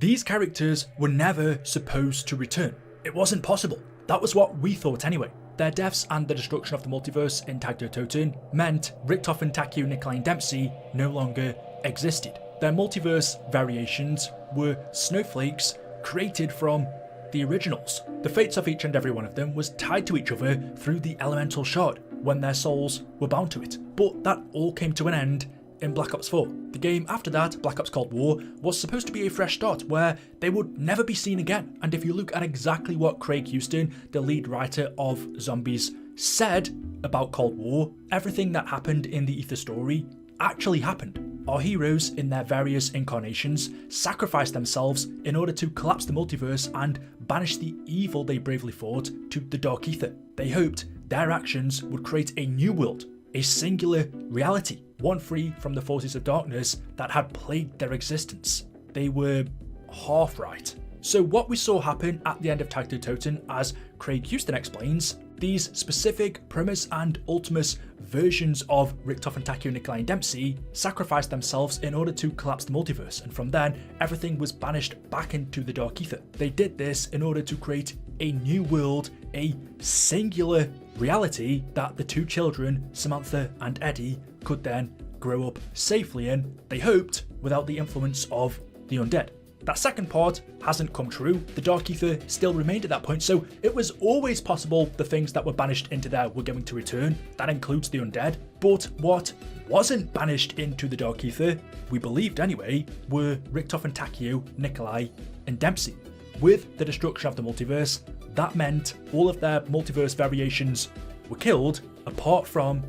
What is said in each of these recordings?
These characters were never supposed to return. It wasn't possible. That was what we thought anyway. Their deaths and the destruction of the multiverse in Tag Toten meant Richtof and Takeo, Nikolai and Dempsey no longer existed. Their multiverse variations were snowflakes created from the originals. The fates of each and every one of them was tied to each other through the elemental shard when their souls were bound to it. But that all came to an end in Black Ops 4. The game after that, Black Ops Cold War, was supposed to be a fresh start where they would never be seen again. And if you look at exactly what Craig Houston, the lead writer of Zombies, said about Cold War, everything that happened in the Ether story actually happened. Our heroes in their various incarnations sacrificed themselves in order to collapse the multiverse and banish the evil they bravely fought to the Dark Ether. They hoped their actions would create a new world, a singular reality, one free from the forces of darkness that had plagued their existence. They were half right. So what we saw happen at the end of Tag Toten, as Craig Houston explains, these specific Primis and Ultimus versions of Richtof and Takeo, Nikolai and Dempsey sacrificed themselves in order to collapse the multiverse, and from then everything was banished back into the Dark Ether. They did this in order to create a new world, a singular reality that the two children, Samantha and Eddie, could then grow up safely in, they hoped, without the influence of the undead. That second part hasn't come true. The Dark Ether still remained at that point, so it was always possible the things that were banished into there were going to return. That includes the undead. But what wasn't banished into the Dark Ether, we believed anyway, were Richtof and Takeo, Nikolai and Dempsey. With the destruction of the multiverse, that meant all of their multiverse variations were killed apart from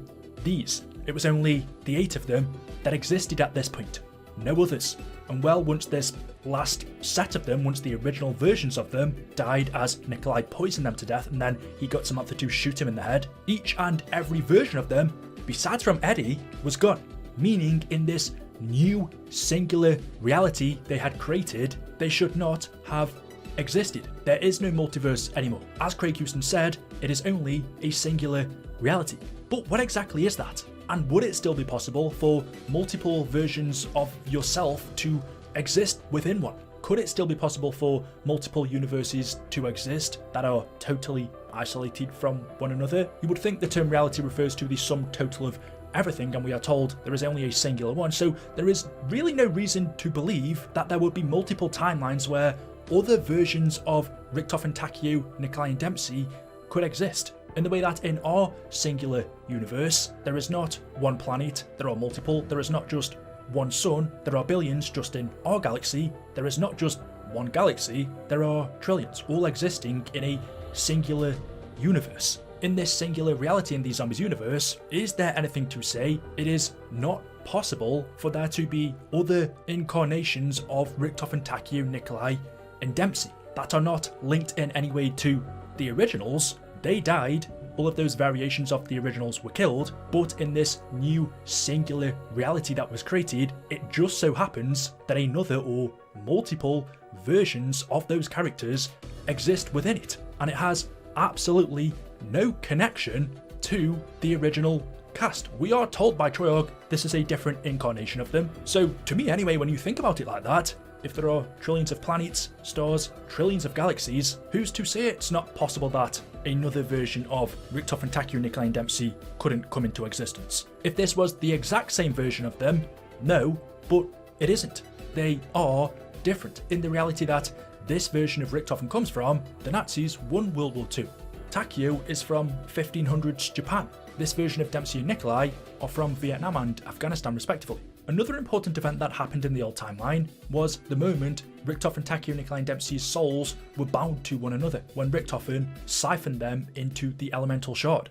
these. It was only the 8 of them that existed at this point, no others. And well, once this last set of them, once the original versions of them died as Nikolai poisoned them to death and then he got Samantha to shoot him in the head, each and every version of them, besides from Eddie, was gone. Meaning in this new singular reality they had created, they should not have existed. There is no multiverse anymore. As Craig Houston said, it is only a singular reality. But what exactly is that? And would it still be possible for multiple versions of yourself to exist within one? Could it still be possible for multiple universes to exist that are totally isolated from one another? You would think the term reality refers to the sum total of everything, and we are told there is only a singular one, so there is really no reason to believe that there would be multiple timelines where other versions of Richtof and Takeo, Nikolai and Dempsey could exist. In the way that in our singular universe, there is not one planet, there are multiple, there is not just one sun, there are billions just in our galaxy, there is not just one galaxy, there are trillions, all existing in a singular universe. In this singular reality in the Zombies universe, is there anything to say it is not possible for there to be other incarnations of Richtof and Takeo, Nikolai and Dempsey that are not linked in any way to the originals? They died, all of those variations of the originals were killed, but in this new singular reality that was created, it just so happens that another or multiple versions of those characters exist within it, and it has absolutely no connection to the original cast. We are told by Troyog this is a different incarnation of them, so to me anyway, when you think about it like that, if there are trillions of planets, stars, trillions of galaxies, who's to say it's not possible that another version of Richtof and Takeo, Nikolai and Dempsey couldn't come into existence? If this was the exact same version of them, no, but it isn't. They are different in the reality that this version of Richtofen comes from, the Nazis won World War II. Takeo is from 1500s Japan. This version of Dempsey and Nikolai are from Vietnam and Afghanistan respectively. Another important event that happened in the old timeline was the moment Richtofen, Takeo, Nikolai and Dempsey's souls were bound to one another, when Richtofen siphoned them into the elemental shard.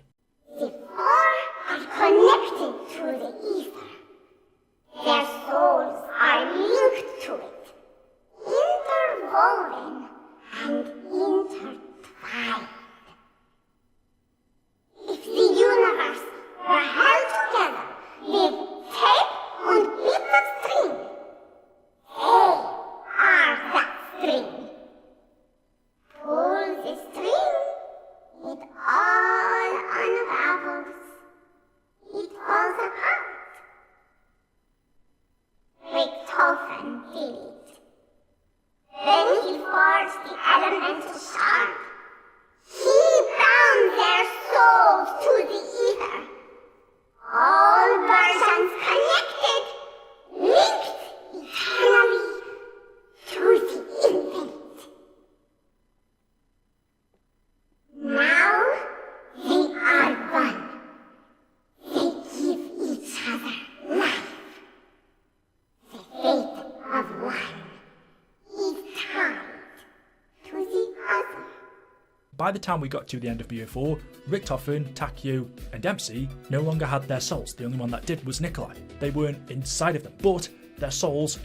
The four are connected to the ether. Their souls are linked to it, interwoven and intertwined. If the universe were held together with tape and bit of string, they are that string. Pull the string, it all unravels. It falls apart. Richtofen did it. touch the elemental shard, he bound their souls to the ether. All versions connected, linked eternally to the infinite. Now they are one. They give each other life. The fate of one is tied to the other. By the time we got to the end of BO4, Richtofen, Takeo, and Dempsey no longer had their souls. The only one that did was Nikolai. They weren't inside of them, but their souls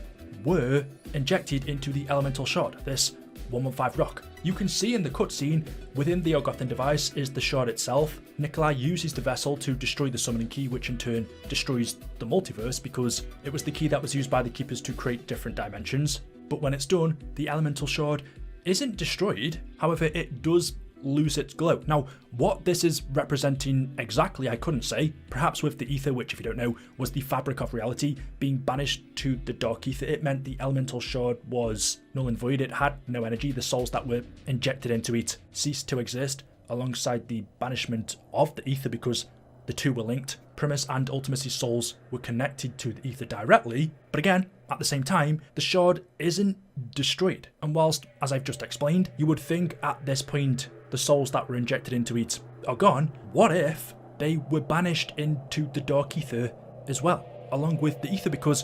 were injected into the elemental shard, this 115 rock. You can see in the cutscene, within the Ogothan device is the shard itself. Nikolai uses the vessel to destroy the summoning key, which in turn destroys the multiverse because it was the key that was used by the Keepers to create different dimensions. But when it's done, the elemental shard isn't destroyed, however it does lose its glow. Now, what this is representing exactly, I couldn't say. Perhaps with the ether, which if you don't know, was the fabric of reality, being banished to the dark ether, it meant the elemental shard was null and void. It had no energy. The souls that were injected into it ceased to exist alongside the banishment of the ether because the two were linked. Primis and Ultimacy's souls were connected to the ether directly, but again, at the same time, the shard isn't destroyed. And whilst, as I've just explained, you would think at this point the souls that were injected into it are gone, what if they were banished into the dark ether as well, along with the ether? Because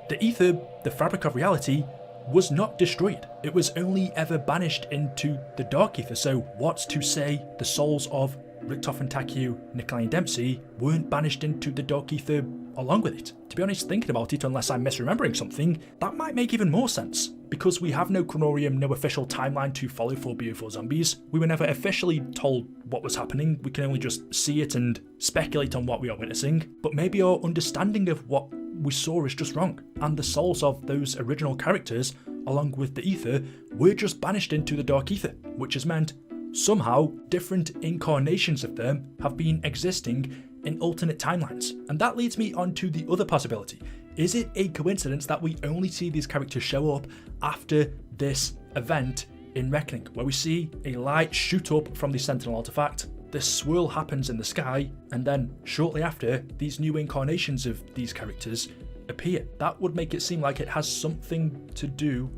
the ether, the fabric of reality, was not destroyed. It was only ever banished into the dark ether. So what's to say the souls of Richtofen, Takeo, Nikolai and Dempsey weren't banished into the dark ether along with it? To be honest, thinking about it, unless I'm misremembering something, that might make even more sense. Because we have no chronorium, no official timeline to follow for BO4 Zombies, we were never officially told what was happening. We can only just see it and speculate on what we are witnessing. But maybe our understanding of what we saw is just wrong, and the souls of those original characters, along with the ether, were just banished into the dark ether, which has meant somehow different incarnations of them have been existing in alternate timelines. And that leads me on to the other possibility. Is it a coincidence that we only see these characters show up after this event in Reckoning, where we see a light shoot up from the Sentinel artifact, this swirl happens in the sky, and then shortly after, these new incarnations of these characters appear? That would make it seem like it has something to do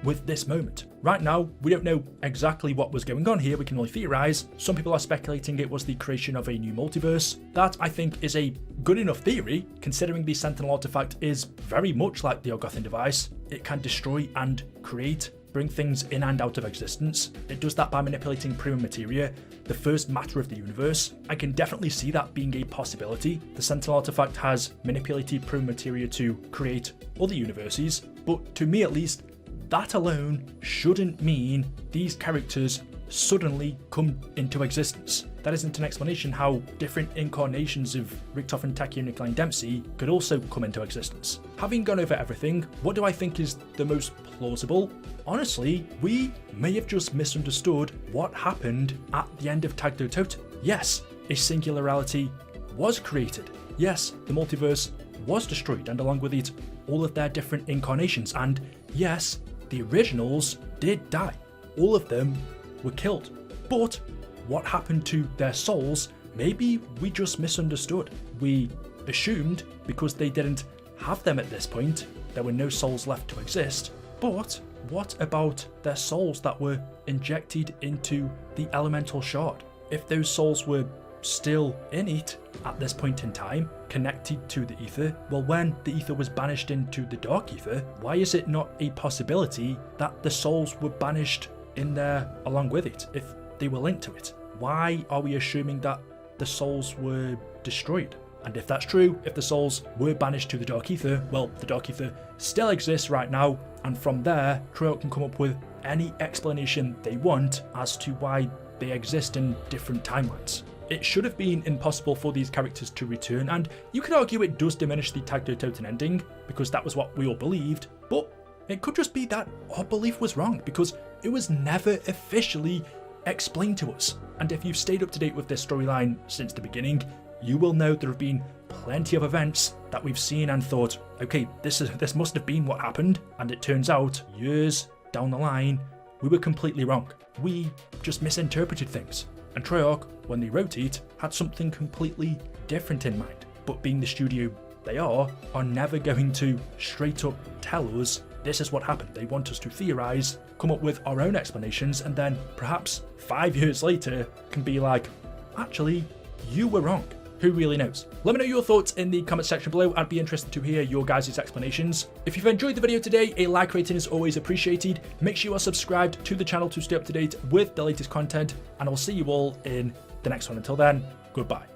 with this moment. Right now, we don't know exactly what was going on here, we can only theorise. Some people are speculating it was the creation of a new multiverse. That, I think, is a good enough theory, considering the Sentinel artifact is very much like the Ogothan device. It can destroy and create, bring things in and out of existence. It does that by manipulating prima materia, the first matter of the universe. I can definitely see that being a possibility. The Sentinel artifact has manipulated prima materia to create other universes, but to me at least, that alone shouldn't mean these characters suddenly come into existence. That isn't an explanation how different incarnations of Richtofen, Takeo, Nikolai and Dempsey could also come into existence. Having gone over everything, what do I think is the most plausible? Honestly, we may have just misunderstood what happened at the end of Tag Totem. Yes, a singularity was created. Yes, the multiverse was destroyed, and along with it, all of their different incarnations. And yes, the originals did die. All of them were killed. But what happened to their souls? Maybe we just misunderstood. We assumed because they didn't have them at this point, there were no souls left to exist. But what about their souls that were injected into the elemental shard? If those souls were still in it at this point in time, connected to the ether, well, when the ether was banished into the dark ether, why is it not a possibility that the souls were banished in there along with it if they were linked to it? Why are we assuming that the souls were destroyed? And if that's true, if the souls were banished to the dark ether, well, the dark ether still exists right now, and from there, Crow can come up with any explanation they want as to why they exist in different timelines. It should have been impossible for these characters to return, and you could argue it does diminish the Tag Totem ending, because that was what we all believed, but it could just be that our belief was wrong, because it was never officially explained to us. And if you've stayed up to date with this storyline since the beginning, you will know there have been plenty of events that we've seen and thought, okay, this must have been what happened, and it turns out, years down the line, we were completely wrong. We just misinterpreted things. And Treyarch, when they wrote it, had something completely different in mind. But being the studio they are never going to straight up tell us this is what happened. They want us to theorize, come up with our own explanations, and then perhaps 5 years later can be like, actually, you were wrong. Who really knows? Let me know your thoughts in the comment section below. I'd be interested to hear your guys' explanations. If you've enjoyed the video today, a like rating is always appreciated. Make sure you are subscribed to the channel to stay up to date with the latest content, and I'll see you all in the next one. Until then, goodbye.